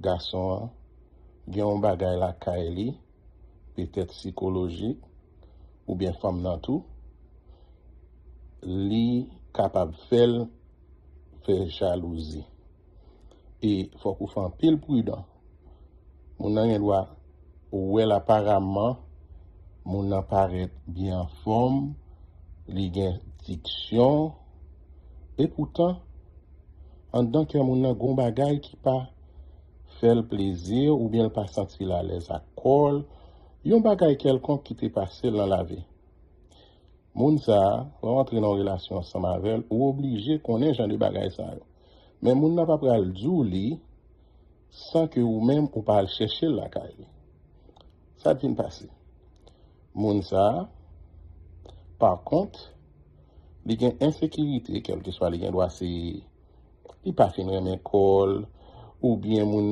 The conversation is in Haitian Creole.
garçon gen un bagay la kaili, peut-être psychologique ou bien femme nan tout, li capable faire jalousie. Et faut qu'on fasse pile prudent. Moun nan gen doit ou apparemment moun nan paraît bien en forme, li gen diction, et pourtant en dedans que moun nan gon bagay qui pas fait le plaisir ou bien pas senti la l'aise à col, yon bagay quelconque qui t'est passé dans la vie. Moun sa, rentrer dans relation ensemble avec ou obligé connaître genre de bagay ça. Mais moun n'a pas pral djou li sans que ou même ou pas chercher la caille. Ça vient passer. Moun sa, par contre, li gen insécurité, quel que soit li gen doit c'est, li pas fin remen kol, ou bien moun